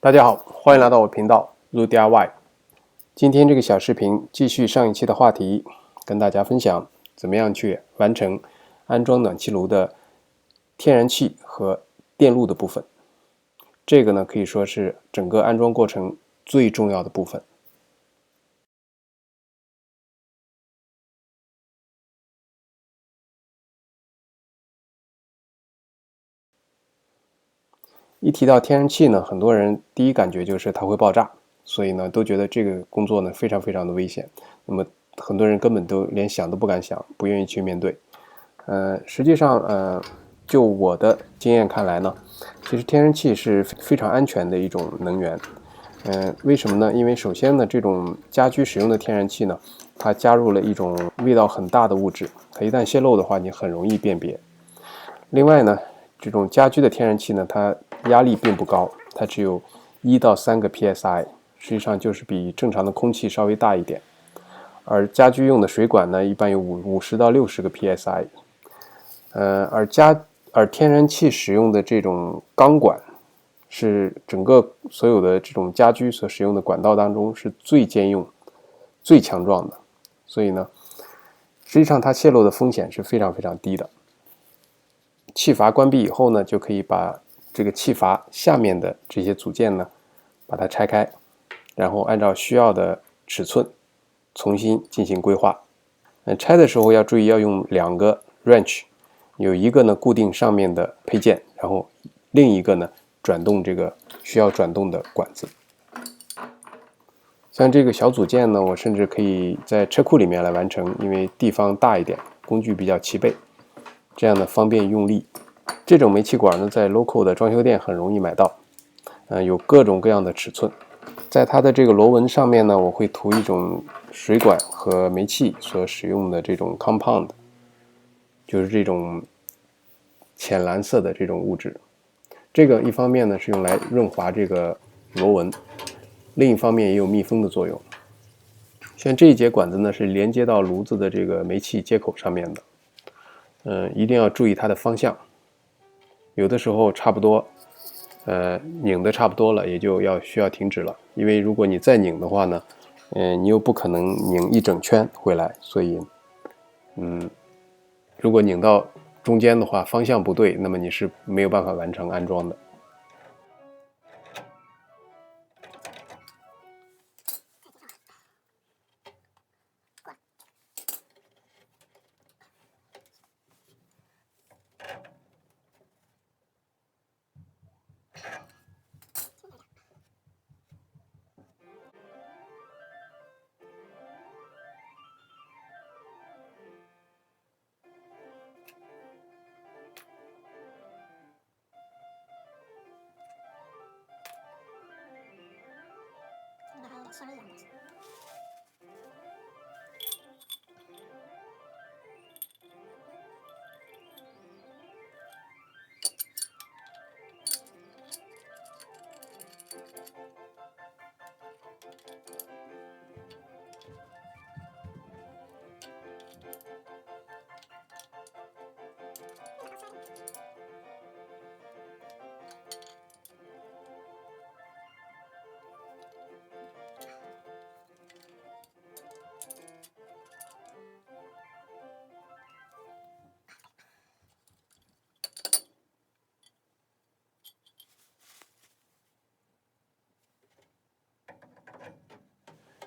大家好，欢迎来到我频道 Lu DIY。今天这个小视频继续上一期的话题，跟大家分享怎么样去完成安装暖气炉的天然气和电路的部分。这个呢可以说是整个安装过程最重要的部分。一提到天然气呢，很多人第一感觉就是它会爆炸，所以呢都觉得这个工作呢非常非常的危险。那么很多人根本都连想都不敢想，不愿意去面对。实际上就我的经验看来呢，其实天然气是非常安全的一种能源。为什么呢？因为首先呢，这种家居使用的天然气呢，它加入了一种味道很大的物质，它一旦泄漏的话，你很容易辨别。另外呢，这种家居的天然气呢，它压力并不高，它只有1到3个 psi， 实际上就是比正常的空气稍微大一点。而家居用的水管呢，一般有50到60个 psi。而天然气使用的这种钢管，是整个所有的这种家居所使用的管道当中是最坚硬、最强壮的，所以呢，实际上它泄漏的风险是非常非常低的。气阀关闭以后呢，就可以把这个气阀下面的这些组件呢，把它拆开，然后按照需要的尺寸重新进行规划。拆的时候要注意要用2个 wrench， 有一个呢固定上面的配件，然后另一个呢转动这个需要转动的管子。像这个小组件呢，我甚至可以在车库里面来完成，因为地方大一点，工具比较齐备，这样呢方便用力。这种煤气管呢，在 local 的装修店很容易买到，有各种各样的尺寸。在它的这个螺纹上面呢，我会涂一种水管和煤气所使用的这种 compound， 就是这种浅蓝色的这种物质。这个一方面呢是用来润滑这个螺纹，另一方面也有密封的作用。像这一节管子呢是连接到炉子的这个煤气接口上面的，一定要注意它的方向。有的时候差不多，拧的差不多了，也就需要停止了。因为如果你再拧的话呢，你又不可能拧一整圈回来，所以，如果拧到中间的话，方向不对，那么你是没有办法完成安装的。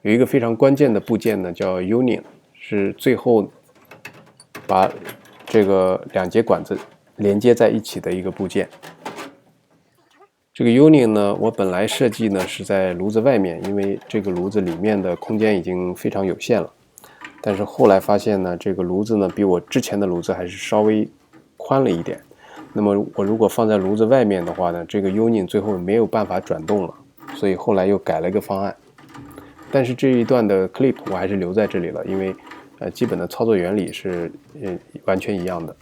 有一个非常关键的部件呢，叫 union， 是最后把这个2节管子连接在一起的一个部件。这个 union 呢，我本来设计呢是在炉子外面，因为这个炉子里面的空间已经非常有限了。但是后来发现呢，这个炉子呢比我之前的炉子还是稍微宽了一点。那么我如果放在炉子外面的话呢，这个 union 最后没有办法转动了，所以后来又改了一个方案。但是这一段的 clip 我还是留在这里了，因为基本的操作原理是完全一样的。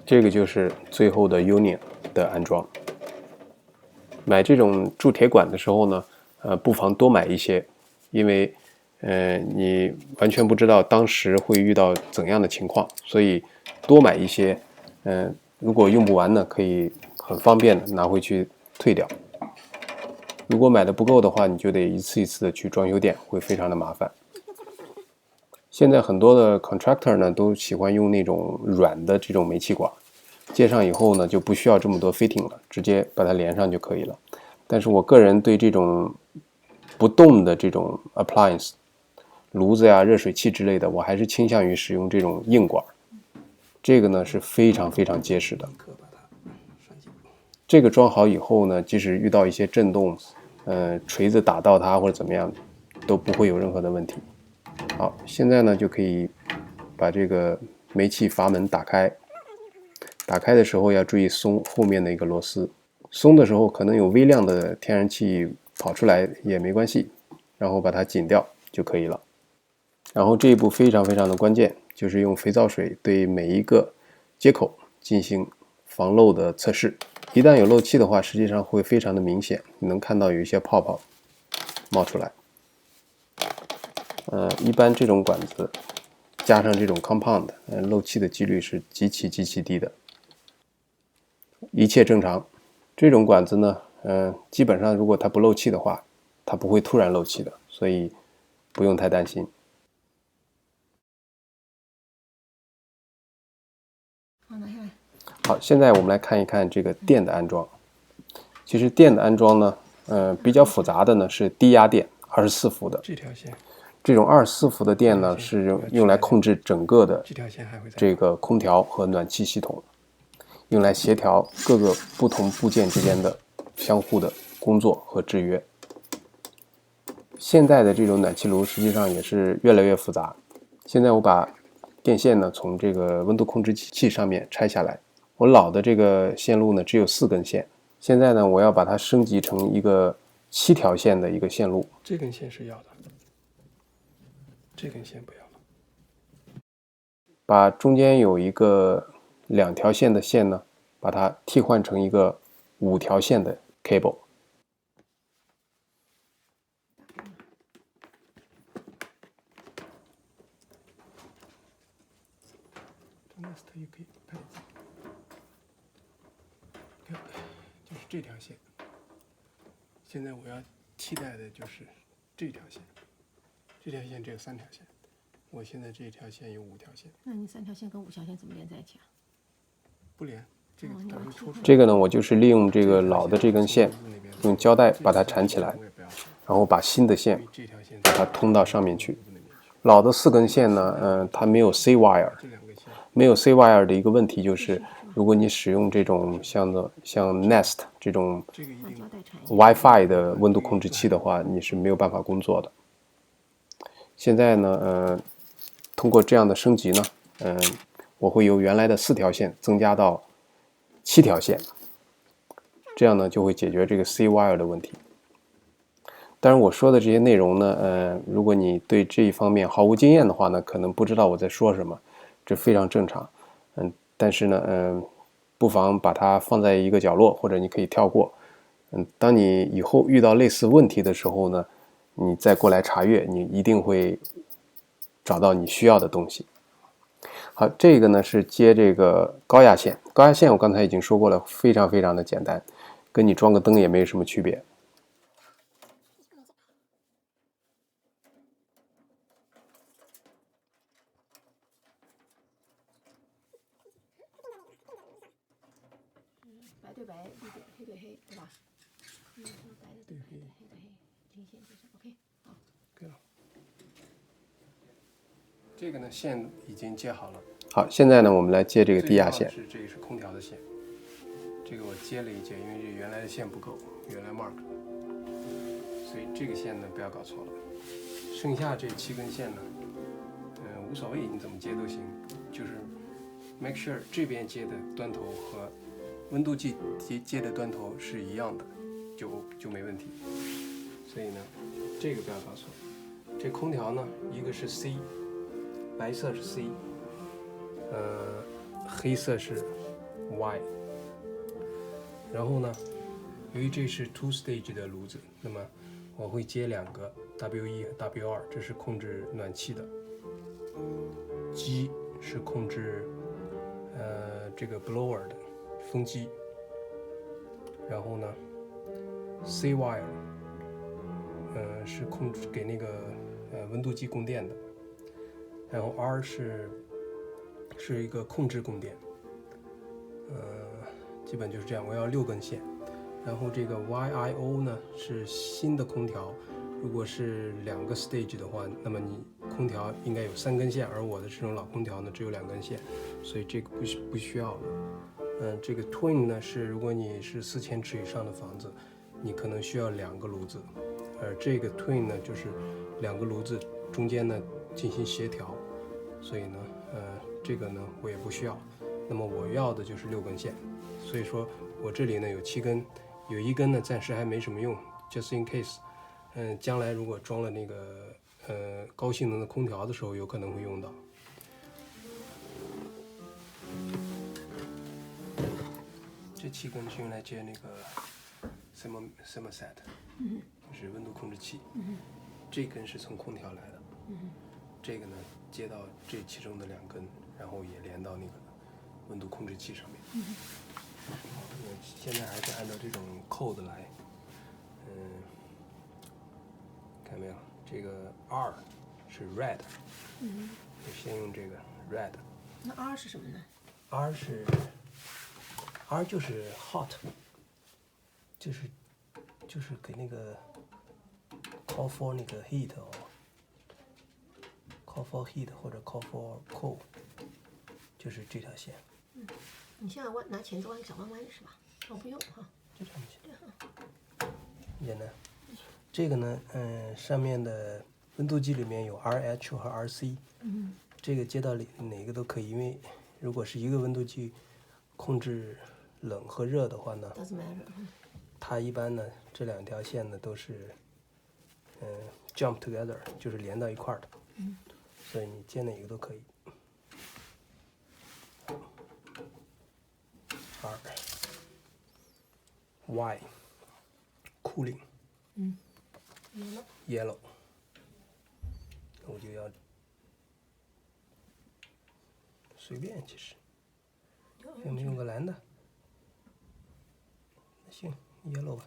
这个就是最后的 Union 的安装。买这种铸铁管的时候呢，不妨多买一些，因为你完全不知道当时会遇到怎样的情况，所以多买一些。如果用不完呢，可以很方便的拿回去退掉。如果买的不够的话，你就得一次一次的去装修店，会非常的麻烦。现在很多的 contractor 呢都喜欢用那种软的这种煤气管，接上以后呢就不需要这么多 fitting 了，直接把它连上就可以了。但是我个人对这种不动的这种 appliance 炉子呀、热水器之类的，我还是倾向于使用这种硬管。这个呢是非常非常结实的。这个装好以后呢，即使遇到一些震动，锤子打到它或者怎么样，都不会有任何的问题。好，现在呢就可以把这个煤气阀门打开。打开的时候要注意松后面的一个螺丝，松的时候可能有微量的天然气跑出来也没关系，然后把它紧掉就可以了。然后这一步非常非常的关键，就是用肥皂水对每一个接口进行防漏的测试。一旦有漏气的话，实际上会非常的明显，你能看到有一些泡泡冒出来。一般这种管子加上这种 compound，漏气的几率是极其低的。一切正常。这种管子呢，基本上如果它不漏气的话，它不会突然漏气的，所以不用太担心。好，拿下来。好，现在我们来看一看这个电的安装。其实电的安装呢，比较复杂的呢是低压电，24伏的。这条线，这种24伏的电呢是用来控制整个的这条线还会在这个空调和暖气系统，用来协调各个不同部件之间的相互的工作和制约。现在的这种暖气炉实际上也是越来越复杂。现在我把电线呢从这个温度控制器上面拆下来，我老的这个线路呢只有4根线，现在呢我要把它升级成一个7条线的一个线路。这根线是要的，这根线不要了。把中间有一个2条线的线呢，把它替换成一个5条线的 cable。Nest 也可以拍，看，就是这条线。现在我要替代的就是这条线，这条线只有3条线，我现在这条线有5条线。那你3条线跟5条线怎么连在一起啊？不连，这个它会抽出来。这个呢，我就是利用这个老的这根线，用胶带把它缠起来，然后把新的线把它通到上面去。老的4根线呢，它没有 C wire， 没有 C wire 的一个问题就是，如果你使用这种像 Nest 这种 WiFi 的温度控制器的话，你是没有办法工作的。现在呢，通过这样的升级呢，我会由原来的4条线增加到7条线，这样呢就会解决这个 C wire 的问题。当然我说的这些内容呢，如果你对这一方面毫无经验的话呢，可能不知道我在说什么，这非常正常。但是呢，不妨把它放在一个角落，或者你可以跳过。当你以后遇到类似问题的时候呢，你再过来查阅，你一定会找到你需要的东西。好，这个呢是接这个高压线，高压线我刚才已经说过了，非常非常的简单，跟你装个灯也没什么区别。白对白，绿对黑对黑，对吧？白的对白，黑对黑，经线就是 OK。好，可以了。这个呢线已经接好了。好，现在呢我们来接这个低压线。这个是空调的线，这个我接了一接，因为这原来的线不够，原来 mark， 所以这个线呢不要搞错了。剩下这7根线呢，无所谓，你怎么接都行，就是 make sure 这边接的端头和温度计接的端头是一样的，就没问题。所以呢，这个不要搞错。这空调呢，一个是 C， 白色是 C，黑色是 Y。然后呢，由于这是 two stage 的炉子，那么我会接2个 W1 和 W2，这是控制暖气的。G 是控制这个 blower 的风机。然后呢 C wire 是控制给那个温度计供电的。然后 R 是一个控制供电。基本就是这样，我要6根线。然后这个 YIO 呢是新的空调，如果是2个 stage 的话，那么你空调应该有3根线，而我的这种老空调呢只有2根线，所以这个不需要了。这个 Twin 呢是如果你是4000尺以上的房子，你可能需要2个炉子，而这个 Twin 呢就是2个炉子中间呢进行协调，所以呢这个呢我也不需要。那么我要的就是6根线，所以说我这里呢有7根，有1根呢暂时还没什么用 ，just in case。将来如果装了那个高性能的空调的时候，有可能会用到。这7根是用来接那个 thermostat， 就是温度控制器。这根是从空调来的。这个呢接到这其中的2根，然后也连到那个温度控制器上面。我现在还是按照这种 code 来。看没有？这个 R 是 red， 我先用这个 red。那 R 是什么呢 R 就是 hot， 就是给那个 call for 那个 heat 哦 ，call for heat 或者 call for cold， 就是这条线。你现在拿钳子弯个小弯弯是吧？我不用哈。就这样就行，很简单。这个呢，上面的温度计里面有 RH 和 RC，这个接到哪个都可以，因为如果是一个温度计控制冷和热的话呢， Doesn't matter。它一般呢这2条线呢都是jump together， 就是连到一块儿的，所以你接哪个都可以。R Y cooling。yellow， 我就要随便，其实有没有个蓝的？那行 ，yellow 吧。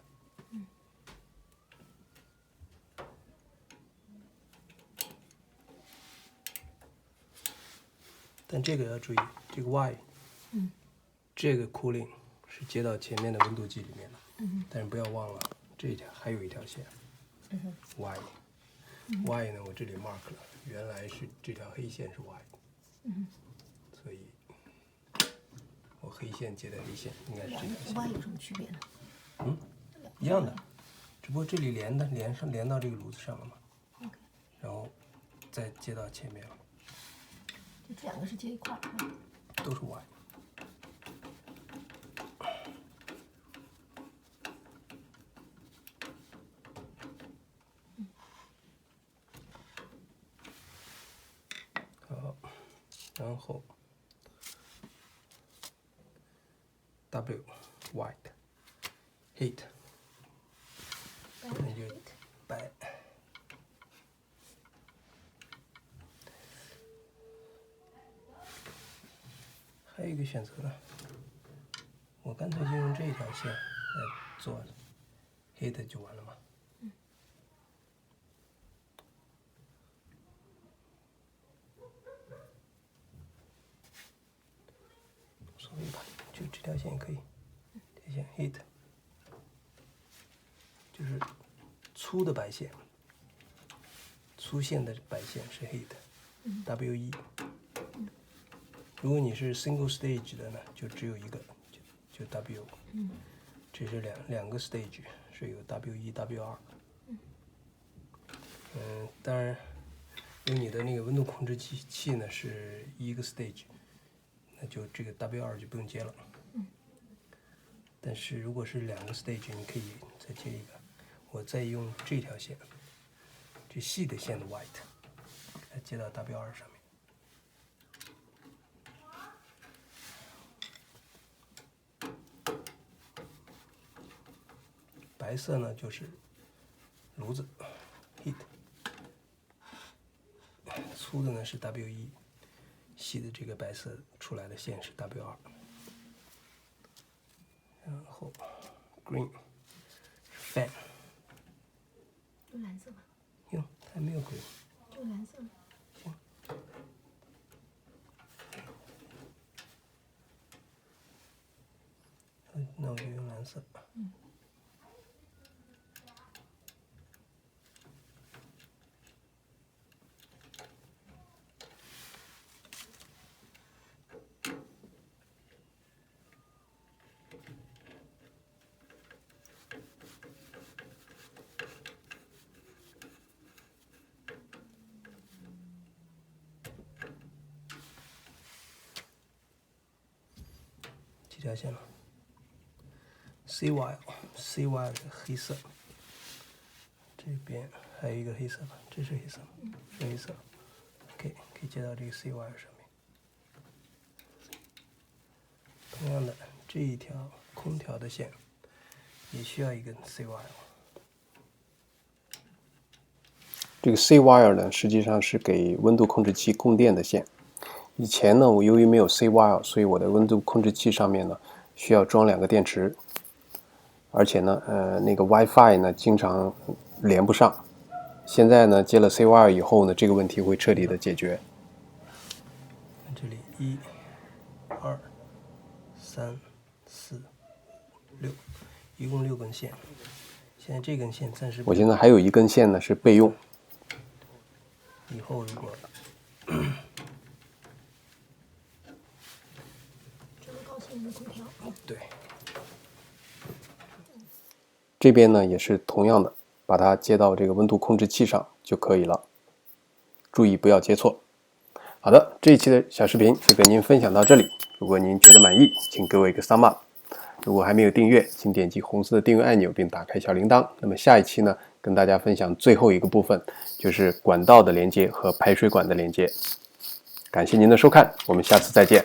但这个要注意，这个 Y，这个 cooling 是接到前面的温度计里面的，但是不要忘了这一条还有一条线。Y 呢，我这里 mark 了，原来是这条黑线是 Y，所以我黑线接的黑线应该是这条线。 Y 有什么区别呢？一样的，只不过这里连到这个炉子上了嘛，然后再接到前面了，就这2个是接一块儿。都是 Y。然后 W white heat， 那就白。还有一个选择呢，我干脆就用这条线来做 heat 就完了嘛。所以吧，就这条线也可以，这线 heat 就是粗的白线，粗线的白线是 heat，W1。如果你是 single stage 的呢，就只有一个，就 W。这是两个 stage 是有 W1、W2。当然，因为你的那个温度控制器呢是一个 stage。那就这个 W2就不用接了。但是如果是2个 stage， 你可以再接一个。我再用这条线，这细的线的 white 来接到 W2上面。白色呢就是炉子 heat， 粗的呢是 W1， 细的这个白色出来的线是 W2， 然后 green fan， 用蓝色吧，哟，它没有 green， 就蓝色。行。那我就用蓝色。几条线了 ？C wire 的黑色，这边还有一个黑色吧，这是黑色，是黑色。OK， 可以接到这个 C wire 上面。同样的，这一条空调的线也需要一根 C wire。这个 C wire 呢，实际上是给温度控制器供电的线。以前呢，我由于没有 C wire， 所以我的温度控制器上面呢需要装2个电池，而且呢，那个 WiFi 呢经常连不上。现在呢，接了 C wire 以后呢，这个问题会彻底的解决。这里1、2、3、4、6，一共6根线。现在这根线暂时，我现在还有一根线呢是备用。以后如果这么高性能的空调，对，这边呢也是同样的，把它接到这个温度控制器上就可以了。注意不要接错。好的，这一期的小视频就跟您分享到这里。如果您觉得满意，请给我一个 thumb up。如果还没有订阅，请点击红色的订阅按钮并打开小铃铛。那么下一期呢，跟大家分享最后一个部分，就是管道的连接和排水管的连接。感谢您的收看，我们下次再见。